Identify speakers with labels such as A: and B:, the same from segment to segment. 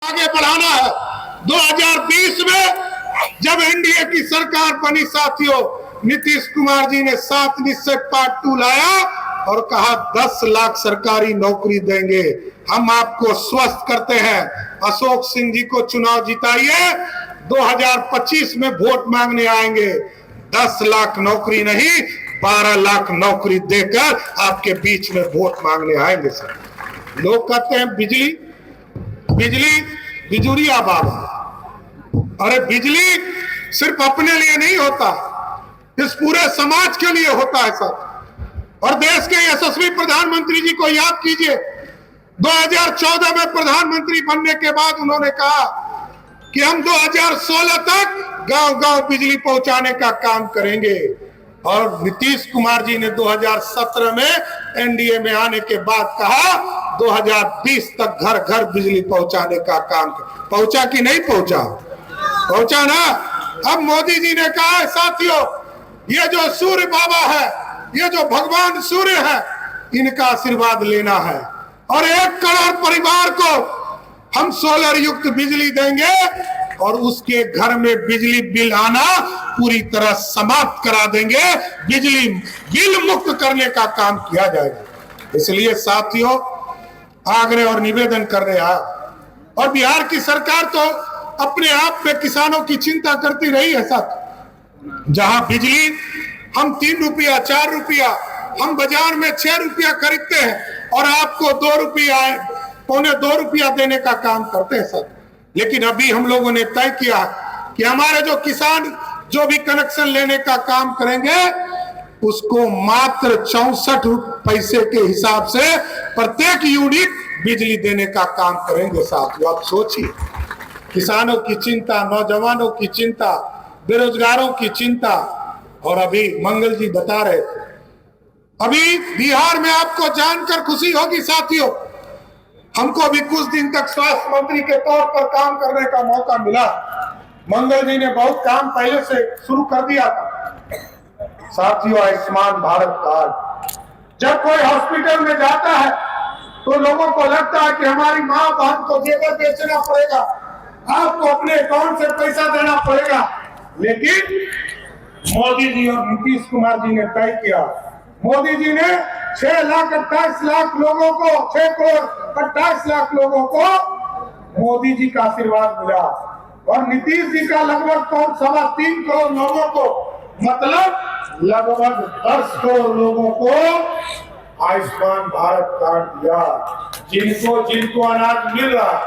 A: आगे बढ़ाना है। 2020 में जब एनडीए की सरकार बनी साथियों, नीतीश कुमार जी ने 7 निश्चय पार्ट 2 लाया और कहा 10 लाख सरकारी नौकरी देंगे। हम आपको स्वस्थ करते हैं, अशोक सिंह जी को चुनाव जिताइए, 2025 में वोट मांगने आएंगे। 10 लाख नौकरी नहीं, 12 लाख नौकरी देकर आपके बीच में वोट मांगने आएंगे। सर, लोग कहते हैं बिजली बिजली बिजुरिया बाबा। अरे बिजली सिर्फ अपने लिए नहीं होता, इस पूरे समाज के लिए होता है सर। और देश के यशस्वी प्रधानमंत्री जी को याद कीजिए, 2014 में प्रधानमंत्री बनने के बाद उन्होंने कहा कि हम 2016 तक गांव-गांव बिजली पहुंचाने का काम करेंगे। और नीतीश कुमार जी ने 2017 में एनडीए में आने के बाद कहा 2020 तक घर घर बिजली पहुंचाने का काम। पहुंचा कि नहीं पहुंचा? पहुंचा ना। अब मोदी जी ने कहा है साथियों, ये जो सूर्य बाबा है, ये जो भगवान सूर्य है, इनका आशीर्वाद लेना है और 1 करोड़ परिवार को हम सोलर युक्त बिजली देंगे और उसके घर में बिजली बिल आना पूरी तरह समाप्त करा देंगे। बिजली बिल मुक्त करने का काम किया जाएगा। इसलिए साथियों, आग्रह और निवेदन कर रहे हैं। और बिहार की सरकार तो अपने आप में किसानों की चिंता करती रही है साथ। जहां बिजली हम 3 रुपया 4 रुपया, हम बाजार में 6 रुपया खरीदते हैं और आपको 2 रुपया पौने 2 रुपया देने का काम करते हैं सर। लेकिन अभी हम लोगों ने तय किया कि हमारे जो किसान जो भी कनेक्शन लेने का काम करेंगे उसको मात्र 64 पैसे के हिसाब से प्रत्येक यूनिट बिजली देने का काम करेंगे साथियों। आप सोचिए, किसानों की चिंता, नौजवानों की चिंता, बेरोजगारों की चिंता। और अभी मंगल जी बता रहे थे, अभी बिहार में आपको जानकर खुशी होगी साथियों, हमको भी कुछ दिन तक स्वास्थ्य मंत्री के तौर पर काम करने का मौका मिला। मंगल जी ने बहुत काम पहले से शुरू कर दिया था साथियों। आयुष्मान भारत कार्ड, जब कोई हॉस्पिटल में जाता है तो लोगों को लगता है कि हमारी माँ बहन को जेवर बेचना पड़ेगा, आपको अपने अकाउंट से पैसा देना पड़ेगा। लेकिन मोदी जी और नीतीश कुमार जी ने तय किया, मोदी जी ने 6,28,00,000 लोगों को, 6 करोड़ 28 लाख लोगों को मोदी जी का आशीर्वाद मिला और नीतीश जी का लगभग 3.25 करोड़ लोगों को, मतलब लगभग 10 करोड़ लोगों को आयुष्मान भारत कार्ड दिया। जिनको अनाज मिल रहा है,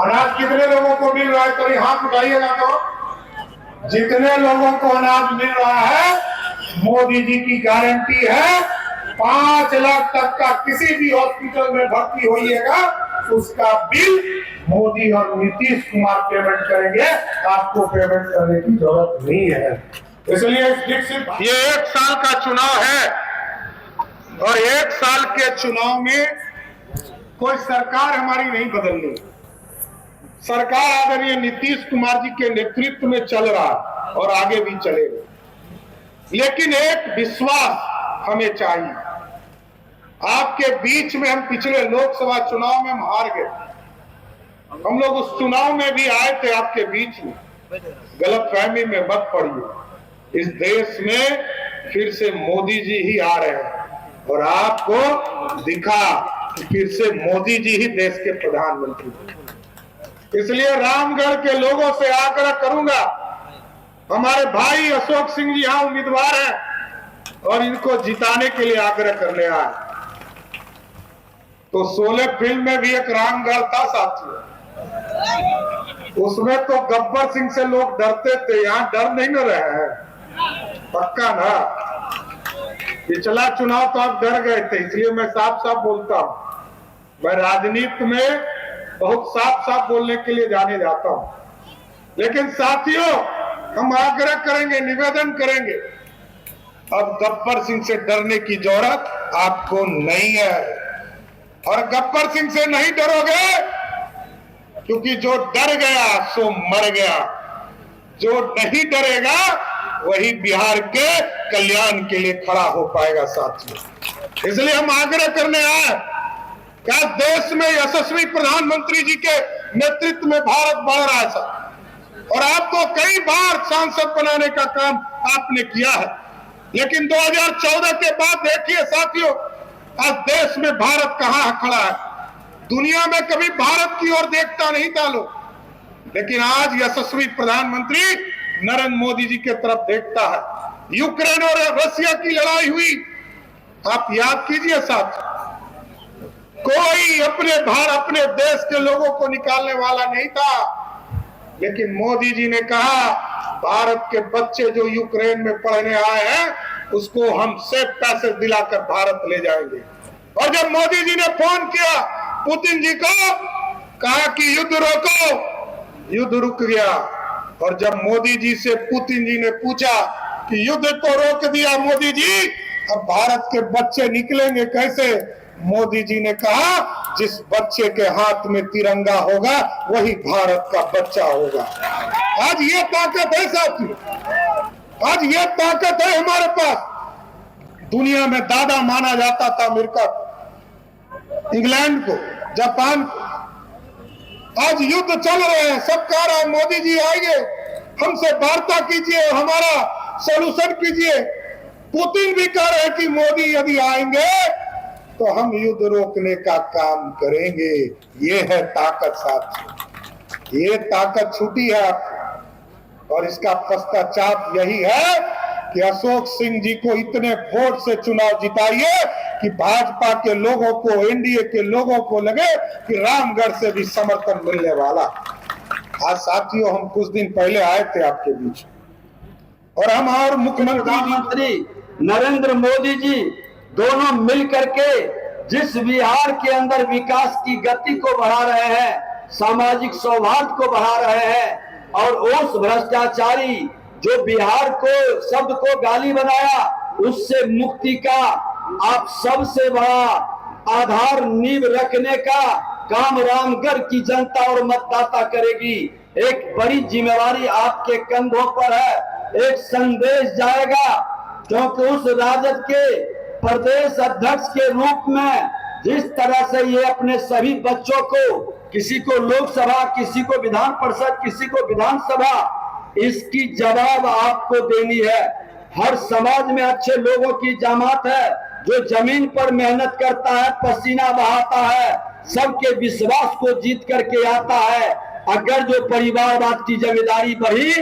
A: अनाज कितने लोगों को मिल रहा है? कभी हाथ उठाइएगा तो। जितने लोगों को अनाज मिल रहा है, मोदी जी की गारंटी है 5 लाख तक का किसी भी हॉस्पिटल में भर्ती होइएगा, उसका बिल मोदी और नीतीश कुमार पेमेंट करेंगे, आपको पेमेंट करने की जरूरत नहीं है। इसलिए ये 1 साल का चुनाव है और 1 साल के चुनाव में कोई सरकार हमारी नहीं बदलनी। सरकार आदरणीय नीतीश कुमार जी के नेतृत्व में चल रहा है और आगे भी चलेगा। लेकिन एक विश्वास हमें चाहिए। आपके बीच में हम पिछले लोकसभा चुनाव में हार गए, हम लोग उस चुनाव में भी आए थे आपके बीच में। गलतफहमी में मत पड़िए, इस देश में फिर से मोदी जी ही आ रहे हैं और आपको दिखा कि फिर से मोदी जी ही देश के प्रधानमंत्री। इसलिए रामगढ़ के लोगों से आग्रह करूंगा, हमारे भाई अशोक सिंह जी यहाँ उम्मीदवार हैं और इनको जिताने के लिए आग्रह करने आए। तो 16 फिल्म में भी एक रामगढ़ था साथियों, उसमें तो गब्बर सिंह से लोग डरते थे, यहाँ डर नहीं न रहे हैं, पक्का ना। पिछला चुनाव तो आप डर गए थे, इसलिए मैं साफ साफ बोलता हूं। मैं राजनीति में बहुत साफ साफ बोलने के लिए जाने जाता हूं। लेकिन साथियों, हम आग्रह करेंगे, निवेदन करेंगे, अब गब्बर सिंह से डरने की जरूरत आपको नहीं है। और गब्बर सिंह से नहीं डरोगे, क्योंकि जो डर गया सो मर गया, जो नहीं डरेगा वही बिहार के कल्याण के लिए खड़ा हो पाएगा साथियों। इसलिए हम आग्रह करने आए, क्या देश में यशस्वी प्रधानमंत्री जी के नेतृत्व में भारत बढ़ रहा है सर। और आपको कई बार सांसद बनाने का काम आपने किया है, लेकिन 2014 के बाद देखिए साथियों, आज देश में भारत कहां खड़ा है। दुनिया में कभी भारत की ओर देखता नहीं था लोग, लेकिन आज यशस्वी प्रधानमंत्री नरेंद्र मोदी जी के तरफ देखता है। यूक्रेन और रशिया की लड़ाई हुई, आप याद कीजिए साथ, कोई अपने देश के लोगों को निकालने वाला नहीं था, लेकिन मोदी जी ने कहा भारत के बच्चे जो यूक्रेन में पढ़ने आए हैं उसको हम सेफ पैसेज दिलाकर भारत ले जाएंगे। और जब मोदी जी ने फोन किया पुतिन जी को, कहा कि युद्ध रोको, युद्ध रुक गया। और जब मोदी जी से पुतिन जी ने पूछा कि युद्ध को रोक दिया मोदी जी, अब भारत के बच्चे निकलेंगे कैसे, मोदी जी ने कहा जिस बच्चे के हाथ में तिरंगा होगा वही भारत का बच्चा होगा। आज ये ताकत है साथियों, आज ये ताकत है हमारे पास। दुनिया में दादा माना जाता था अमेरिका को, इंग्लैंड को, जापान को। आज युद्ध चल रहे हैं, सब कह रहा है मोदी जी आएंगे, हमसे वार्ता कीजिए, हमारा सॉल्यूशन कीजिए। पुतिन भी कह रहे हैं कि मोदी यदि आएंगे तो हम युद्ध रोकने का काम करेंगे। ये है ताकत साथियों, ये ताकत छूटी है आपको। और इसका पश्चाताप यही है कि अशोक सिंह जी को इतने वोट से चुनाव जिताइए कि भाजपा के लोगों को, एनडीए के लोगों को लगे कि रामगढ़ से भी समर्थन मिलने वाला। आज साथियों हम कुछ दिन पहले आए थे आपके बीच, और हम और
B: मुख्यमंत्री नरेंद्र मोदी जी दोनों मिल करके जिस बिहार के अंदर विकास की गति को बढ़ा रहे हैं, सामाजिक सौहार्द को बढ़ा रहे हैं, और उस भ्रष्टाचारी जो बिहार को शब्द को गाली बनाया, उससे मुक्ति का आप सबसे बड़ा आधार नींव रखने का काम रामगढ़ की जनता और मतदाता करेगी। एक बड़ी जिम्मेवारी आपके कंधों पर है। एक संदेश जाएगा, क्योंकि उस राजद के प्रदेश अध्यक्ष के रूप में जिस तरह से ये अपने सभी बच्चों को, किसी को लोकसभा, किसी को विधान परिषद, किसी को विधानसभा, इसकी जवाब आपको देनी है। हर समाज में अच्छे लोगों की जमात है, जो जमीन पर मेहनत करता है, पसीना बहाता है, सबके विश्वास को जीत करके आता है। अगर जो परिवारवाद की जिम्मेदारी बढ़ी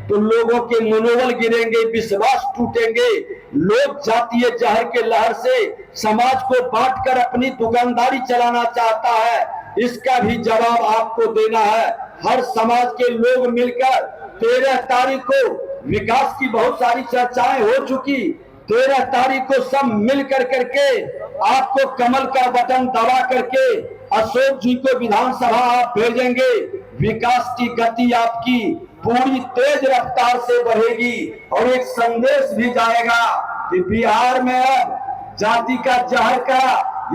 B: तो लोगों के मनोबल गिरेंगे, विश्वास टूटेंगे। लोग जातीय जहर के लहर से समाज को बांटकर अपनी दुकानदारी चलाना चाहता है, इसका भी जवाब आपको देना है। हर समाज के लोग मिलकर 13 तारीख को विकास की बहुत सारी चर्चाएं हो चुकी, 13 तारीख को सब मिल करके आपको कमल का बटन दबा करके अशोक जी को विधानसभा आप भेजेंगे। विकास की गति आपकी पूरी तेज रफ्तार से बढ़ेगी, और एक संदेश भी जाएगा कि बिहार में जाति का जहर का,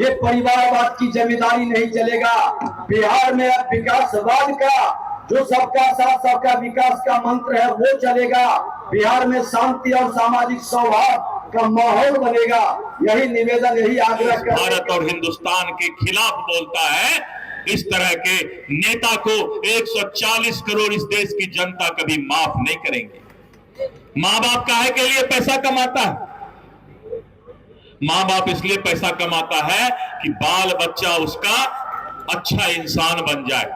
B: ये परिवारवाद की जिम्मेदारी नहीं चलेगा। बिहार में अब विकासवाद का, जो सबका साथ सबका विकास का मंत्र है, वो चलेगा। बिहार में शांति और सामाजिक सौहार्द का माहौल बनेगा। यही निवेदन, यही आग्रह
C: भारत और हिंदुस्तान के खिलाफ बोलता है, इस तरह के नेता को 140 करोड़ इस देश की जनता कभी माफ नहीं करेंगे। माँ बाप काहे के लिए पैसा कमाता है? माँ बाप इसलिए पैसा कमाता है कि बाल बच्चा उसका अच्छा इंसान बन जाए।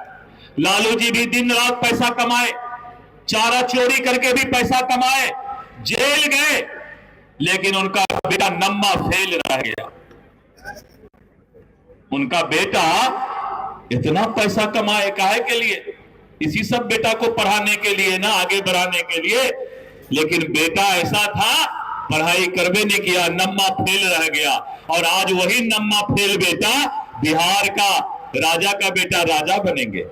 C: लालू जी भी दिन रात पैसा कमाए, चारा चोरी करके भी पैसा कमाए, जेल गए, लेकिन उनका बेटा नम्मा फेल रह गया। उनका बेटा इतना पैसा कमाए काहे के लिए? इसी सब बेटा को पढ़ाने के लिए ना, आगे बढ़ाने के लिए। लेकिन बेटा ऐसा था, पढ़ाई करवे नहीं किया, नम्मा फेल रह गया। और आज वही नम्मा फेल बेटा बिहार का राजा का बेटा राजा बनेंगे।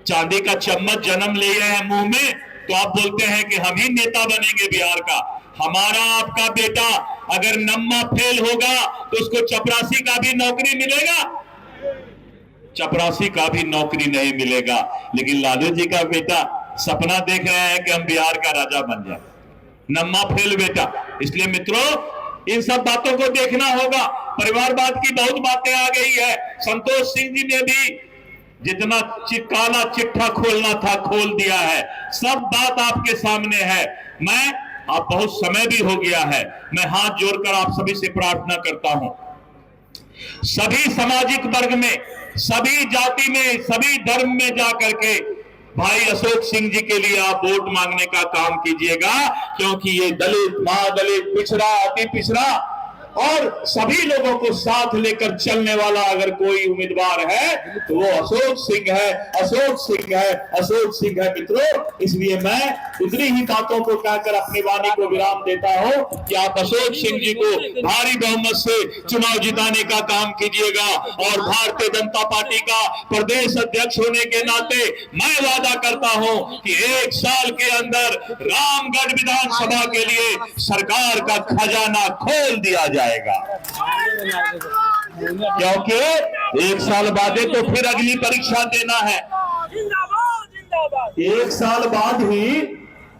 C: चांदी का चम्मच जन्म ले रहे हैं मुंह में, तो आप बोलते हैं कि हम ही नेता बनेंगे बिहार का। हमारा आपका बेटा अगर नम्मा फेल होगा तो उसको चपरासी का भी नौकरी मिलेगा? चपरासी का भी नौकरी नहीं मिलेगा। लेकिन लालू जी का बेटा सपना देख रहे हैं कि हम बिहार का राजा बन जाए, नम्मा फेल बेटा। इसलिए मित्रों, इन सब बातों को देखना होगा। परिवारवाद की बहुत बातें आ गई है। संतोष सिंह जी ने भी जितना काला चिट्ठा खोलना था खोल दिया है। सब बात आपके सामने है। मैं आप बहुत समय भी हो गया है, मैं हाथ जोड़कर आप सभी से प्रार्थना करता हूं, सभी सामाजिक वर्ग में, सभी जाति में, सभी धर्म में जाकर के भाई अशोक सिंह जी के लिए आप वोट मांगने का काम कीजिएगा, क्योंकि ये दलित, महादलित, पिछड़ा, अति पिछड़ा और सभी लोगों को साथ लेकर चलने वाला अगर कोई उम्मीदवार है तो वो अशोक सिंह है, अशोक सिंह है, अशोक सिंह है मित्रों। इसलिए मैं इतनी ही बातों को कहकर अपनी वाणी को विराम देता हूं कि आप अशोक सिंह जी को भारी बहुमत से चुनाव जिताने का काम कीजिएगा। और भारतीय जनता पार्टी का प्रदेश अध्यक्ष होने के नाते मैं वादा करता हूं कि 1 साल के अंदर रामगढ़ विधानसभा के लिए सरकार का खजाना खोल दिया जाएगा, क्योंकि 1 साल बाद तो फिर अगली परीक्षा देना है। 1 साल बाद ही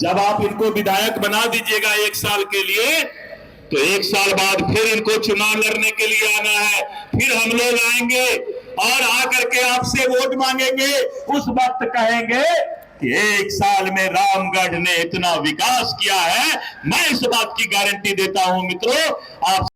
C: जब आप इनको विधायक बना दीजिएगा 1 साल के लिए, तो 1 साल बाद फिर इनको चुनाव लड़ने के लिए आना है। फिर हम लोग आएंगे और आकर के आपसे वोट मांगेंगे। उस वक्त कहेंगे कि 1 साल में रामगढ़ ने इतना विकास किया है। मैं इस बात की गारंटी देता हूं मित्रों। आप